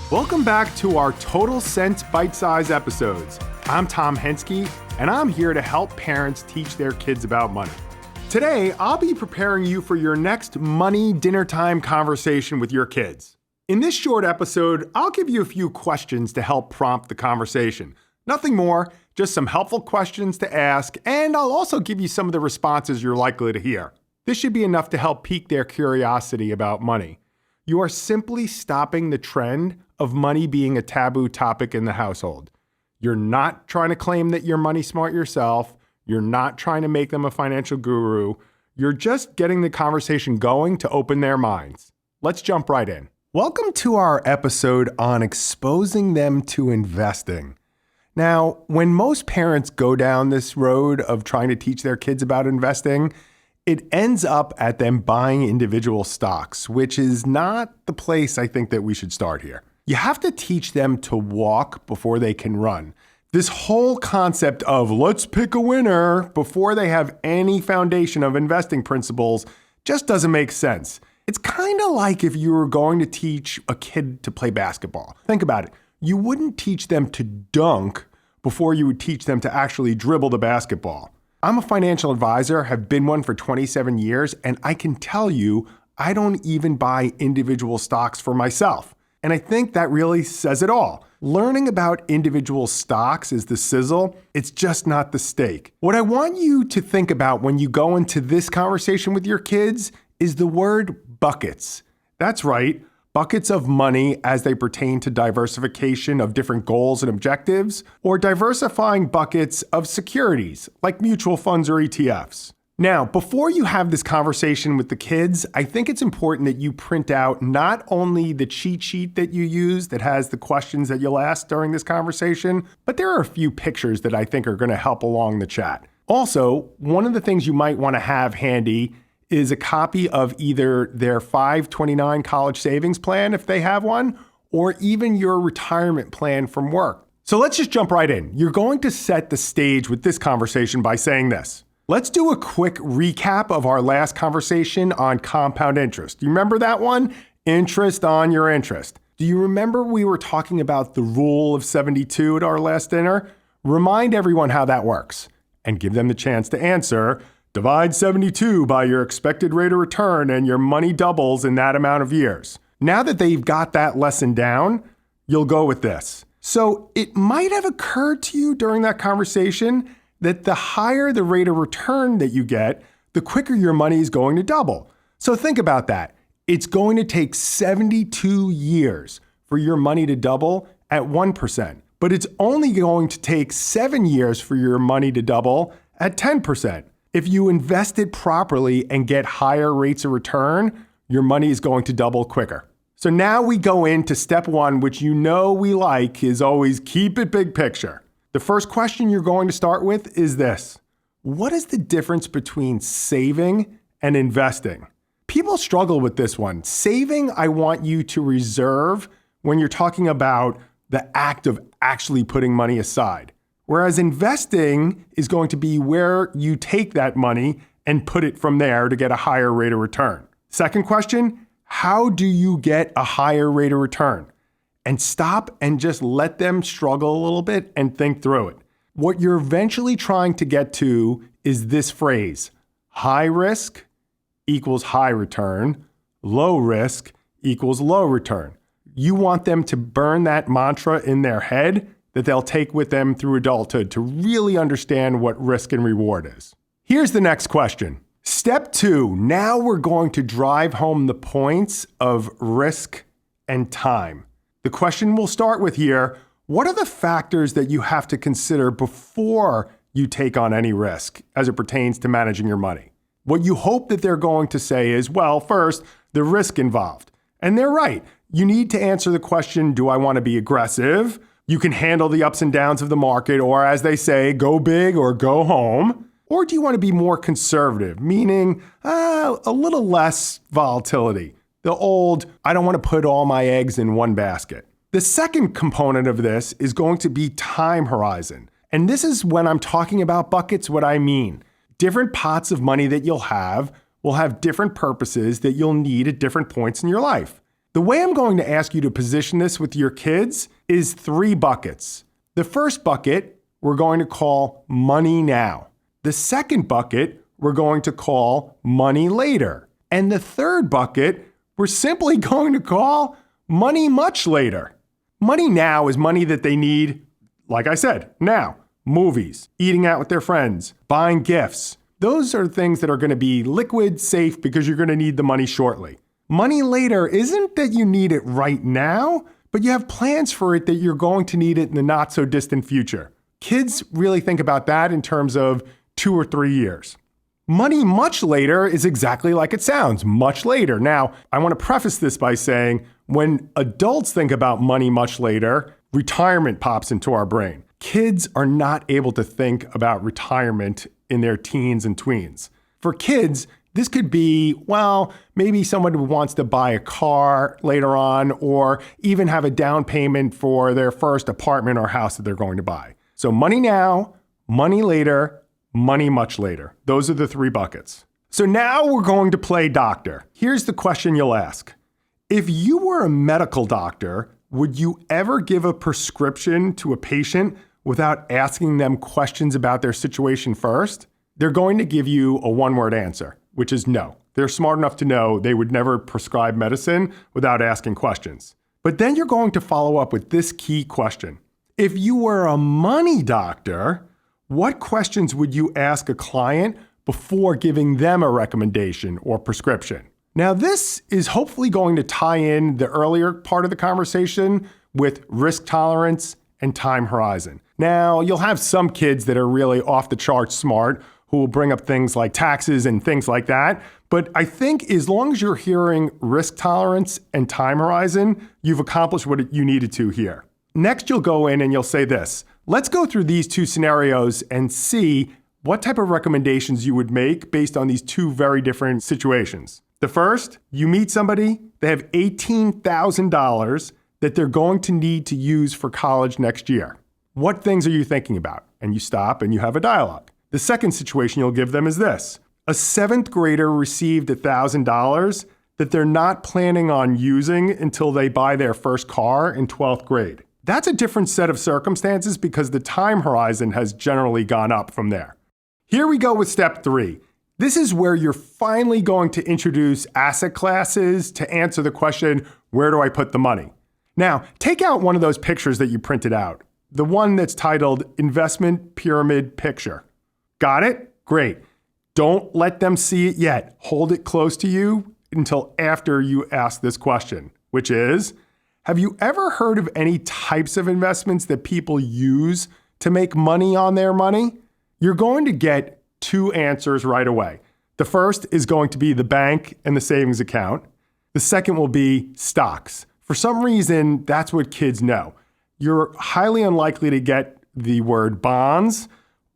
Welcome back to our Total Sense Bite-Size episodes. I'm Tom Henske, and I'm here to help parents teach their kids about money. Today, I'll be preparing you for your next money dinner time conversation with your kids. In this short episode, I'll give you a few questions to help prompt the conversation. Nothing more, just some helpful questions to ask, and I'll also give you some of the responses you're likely to hear. This should be enough to help pique their curiosity about money. You are simply stopping the trend of money being a taboo topic in the household. You're not trying to claim that you're money smart yourself. You're not trying to make them a financial guru. You're just getting the conversation going to open their minds. Let's jump right in. Welcome to our episode on exposing them to investing. Now, when most parents go down this road of trying to teach their kids about investing, it ends up at them buying individual stocks, which is not the place I think that we should start here. You have to teach them to walk before they can run. This whole concept of let's pick a winner before they have any foundation of investing principles just doesn't make sense. It's kind of like if you were going to teach a kid to play basketball. Think about it. You wouldn't teach them to dunk before you would teach them to actually dribble the basketball. I'm a financial advisor, have been one for 27 years, and I can tell you I don't even buy individual stocks for myself. And I think that really says it all. Learning about individual stocks is the sizzle. It's just not the steak. What I want you to think about when you go into this conversation with your kids is the word buckets. That's right, buckets of money as they pertain to diversification of different goals and objectives, or diversifying buckets of securities like mutual funds or ETFs. Now, before you have this conversation with the kids, I think it's important that you print out not only the cheat sheet that you use that has the questions that you'll ask during this conversation, but there are a few pictures that I think are going to help along the chat. Also, one of the things you might want to have handy is a copy of either their 529 college savings plan, if they have one, or even your retirement plan from work. So let's just jump right in. You're going to set the stage with this conversation by saying this. Let's do a quick recap of our last conversation on compound interest. Do you remember that one? Interest on your interest. Do you remember we were talking about the rule of 72 at our last dinner? Remind everyone how that works and give them the chance to answer. Divide 72 by your expected rate of return and your money doubles in that amount of years. Now that they've got that lesson down, you'll go with this. So it might have occurred to you during that conversation that the higher the rate of return that you get, the quicker your money is going to double. So think about that. It's going to take 72 years for your money to double at 1%, but it's only going to take 7 years for your money to double at 10%. If you invest it properly and get higher rates of return, your money is going to double quicker. So now we go into step one, which you know we like, is always keep it big picture. The first question you're going to start with is this. What is the difference between saving and investing? People struggle with this one. Saving, I want you to reserve when you're talking about the act of actually putting money aside. Whereas investing is going to be where you take that money and put it from there to get a higher rate of return. Second question, how do you get a higher rate of return? And stop and just let them struggle a little bit and think through it. What you're eventually trying to get to is this phrase, high risk equals high return, low risk equals low return. You want them to burn that mantra in their head that they'll take with them through adulthood to really understand what risk and reward is. Here's the next question. Step 2, now we're going to drive home the points of risk and time. The question we'll start with here, what are the factors that you have to consider before you take on any risk as it pertains to managing your money? What you hope that they're going to say is, well, first, the risk involved. And they're right. You need to answer the question, do I want to be aggressive? You can handle the ups and downs of the market, or as they say, go big or go home. Or do you want to be more conservative, meaning a little less volatility? The old, I don't want to put all my eggs in one basket. The second component of this is going to be time horizon. And this is when I'm talking about buckets, what I mean. Different pots of money that you'll have will have different purposes that you'll need at different points in your life. The way I'm going to ask you to position this with your kids is 3 buckets. The first bucket we're going to call money now. The second bucket we're going to call money later. And the third bucket we're simply going to call money much later. Money now is money that they need, like I said, now. Movies, eating out with their friends, buying gifts. Those are things that are going to be liquid, safe, because you're going to need the money shortly. Money later isn't that you need it right now, but you have plans for it that you're going to need it in the not so distant future. Kids really think about that in terms of 2 or 3 years. Money much later is exactly like it sounds, much later. Now, I want to preface this by saying when adults think about money much later, retirement pops into our brain. Kids are not able to think about retirement in their teens and tweens. For kids, this could be, well, maybe someone who wants to buy a car later on or even have a down payment for their first apartment or house that they're going to buy. So money now, money later, money much later. Those are the 3 buckets. So now we're going to play doctor. Here's the question you'll ask. If you were a medical doctor, would you ever give a prescription to a patient without asking them questions about their situation first? They're going to give you a one-word answer, which is no. They're smart enough to know they would never prescribe medicine without asking questions. But then you're going to follow up with this key question. If you were a money doctor, what questions would you ask a client before giving them a recommendation or prescription? Now, this is hopefully going to tie in the earlier part of the conversation with risk tolerance and time horizon. Now, you'll have some kids that are really off the charts smart who will bring up things like taxes and things like that. But I think as long as you're hearing risk tolerance and time horizon, you've accomplished what you needed to here. Next, you'll go in and you'll say this. Let's go through these 2 scenarios and see what type of recommendations you would make based on these 2 very different situations. The first, you meet somebody, they have $18,000 that they're going to need to use for college next year. What things are you thinking about? And you stop and you have a dialogue. The second situation you'll give them is this. A 7th grader received $1,000 that they're not planning on using until they buy their first car in 12th grade. That's a different set of circumstances because the time horizon has generally gone up from there. Here we go with step 3. This is where you're finally going to introduce asset classes to answer the question, where do I put the money? Now, take out one of those pictures that you printed out, the one that's titled Investment Pyramid Picture. Got it? Great. Don't let them see it yet. Hold it close to you until after you ask this question, which is, have you ever heard of any types of investments that people use to make money on their money? You're going to get 2 answers right away. The first is going to be the bank and the savings account. The second will be stocks. For some reason, that's what kids know. You're highly unlikely to get the word bonds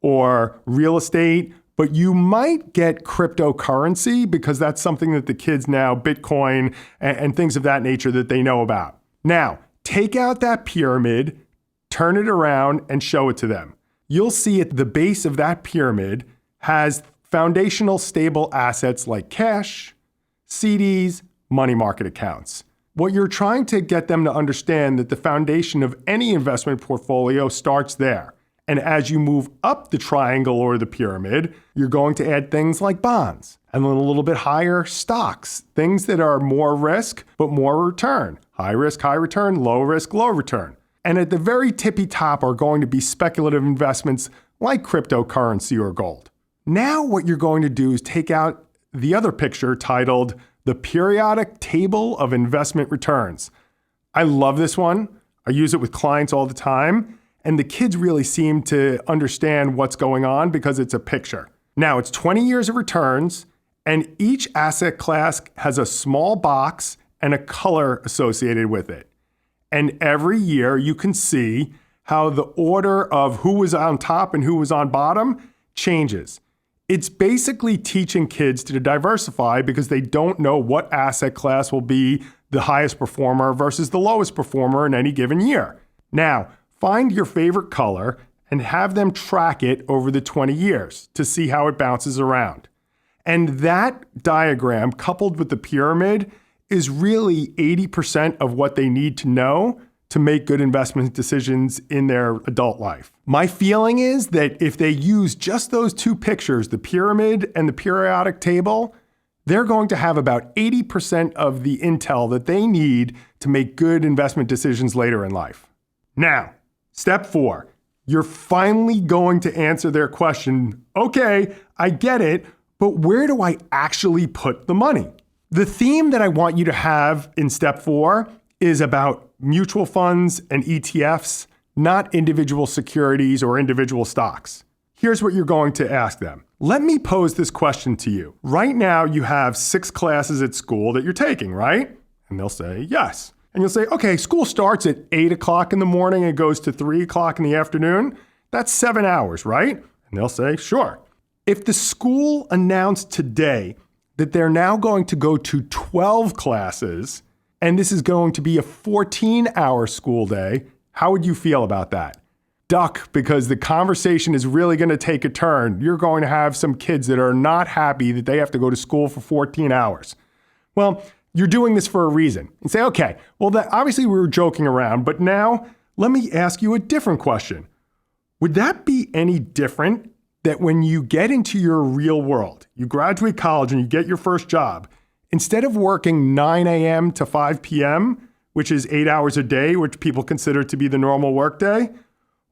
or real estate, but you might get cryptocurrency because that's something that the kids now, Bitcoin and things of that nature that they know about. Now, take out that pyramid, turn it around and show it to them. You'll see at the base of that pyramid has foundational stable assets like cash, CDs, money market accounts. What you're trying to get them to understand that the foundation of any investment portfolio starts there. And as you move up the triangle or the pyramid, you're going to add things like bonds and then a little bit higher stocks, things that are more risk, but more return. High risk, high return, low risk, low return. And at the very tippy top are going to be speculative investments like cryptocurrency or gold. Now what you're going to do is take out the other picture titled The Periodic Table of Investment Returns. I love this one. I use it with clients all the time. And the kids really seem to understand what's going on because it's a picture. Now, it's 20 years of returns, and each asset class has a small box and a color associated with it. And every year you can see how the order of who was on top and who was on bottom changes. It's basically teaching kids to diversify because they don't know what asset class will be the highest performer versus the lowest performer in any given year. Now, find your favorite color and have them track it over the 20 years to see how it bounces around. And that diagram, coupled with the pyramid, is really 80% of what they need to know to make good investment decisions in their adult life. My feeling is that if they use just those two pictures, the pyramid and the periodic table, they're going to have about 80% of the intel that they need to make good investment decisions later in life. Now, step 4, you're finally going to answer their question, okay, I get it, but where do I actually put the money? The theme that I want you to have in step 4 is about mutual funds and ETFs, not individual securities or individual stocks. Here's what you're going to ask them. Let me pose this question to you. Right now, you have 6 classes at school that you're taking, right? And they'll say, yes. And you'll say, okay, school starts at 8 o'clock in the morning and goes to 3 o'clock in the afternoon. That's 7 hours, right? And they'll say, sure. If the school announced today that they're now going to go to 12 classes, and this is going to be a 14-hour school day, how would you feel about that? Duck, because the conversation is really going to take a turn. You're going to have some kids that are not happy that they have to go to school for 14 hours. Well, you're doing this for a reason. And say, okay, well, obviously we were joking around, but now let me ask you a different question. Would that be any different that when you get into your real world, you graduate college and you get your first job, instead of working 9 a.m. to 5 p.m., which is 8 hours a day, which people consider to be the normal workday,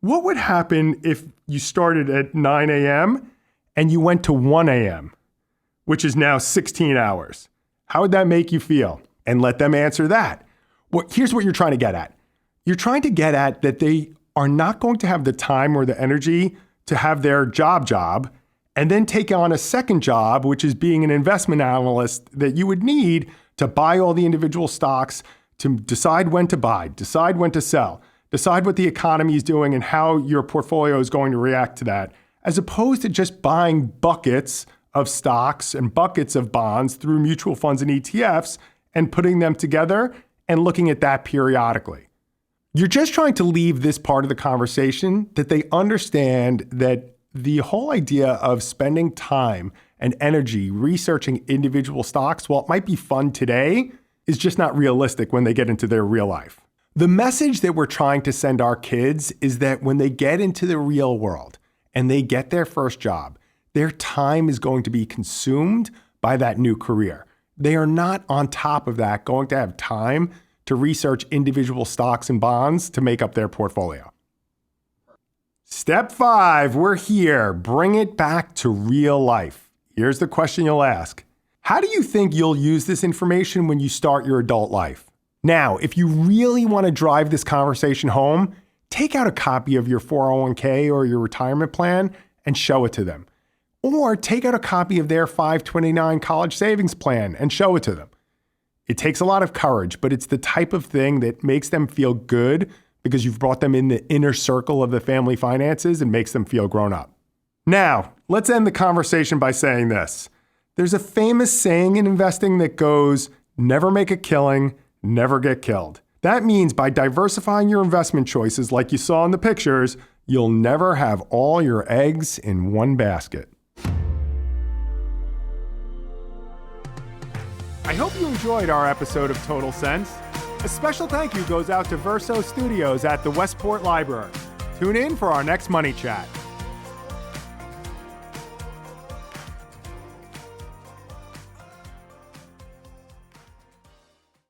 what would happen if you started at 9 a.m. and you went to 1 a.m., which is now 16 hours? How would that make you feel? And let them answer that. Here's what you're trying to get at. You're trying to get at that they are not going to have the time or the energy to have their job, and then take on a second job, which is being an investment analyst that you would need to buy all the individual stocks, to decide when to buy, decide when to sell, decide what the economy is doing and how your portfolio is going to react to that, as opposed to just buying buckets of stocks and buckets of bonds through mutual funds and ETFs and putting them together and looking at that periodically. You're just trying to leave this part of the conversation that they understand that the whole idea of spending time and energy researching individual stocks, while it might be fun today, is just not realistic when they get into their real life. The message that we're trying to send our kids is that when they get into the real world and they get their first job, their time is going to be consumed by that new career. They are not on top of that going to have time to research individual stocks and bonds to make up their portfolio. Step 5, we're here. Bring it back to real life. Here's the question you'll ask. How do you think you'll use this information when you start your adult life? Now, if you really want to drive this conversation home, take out a copy of your 401k or your retirement plan and show it to them. Or take out a copy of their 529 college savings plan and show it to them. It takes a lot of courage, but it's the type of thing that makes them feel good because you've brought them in the inner circle of the family finances and makes them feel grown up. Now, let's end the conversation by saying this. There's a famous saying in investing that goes, never make a killing, never get killed. That means by diversifying your investment choices like you saw in the pictures, you'll never have all your eggs in one basket. I hope you enjoyed our episode of Total Sense. A special thank you goes out to Verso Studios at the Westport Library. Tune in for our next Money Chat.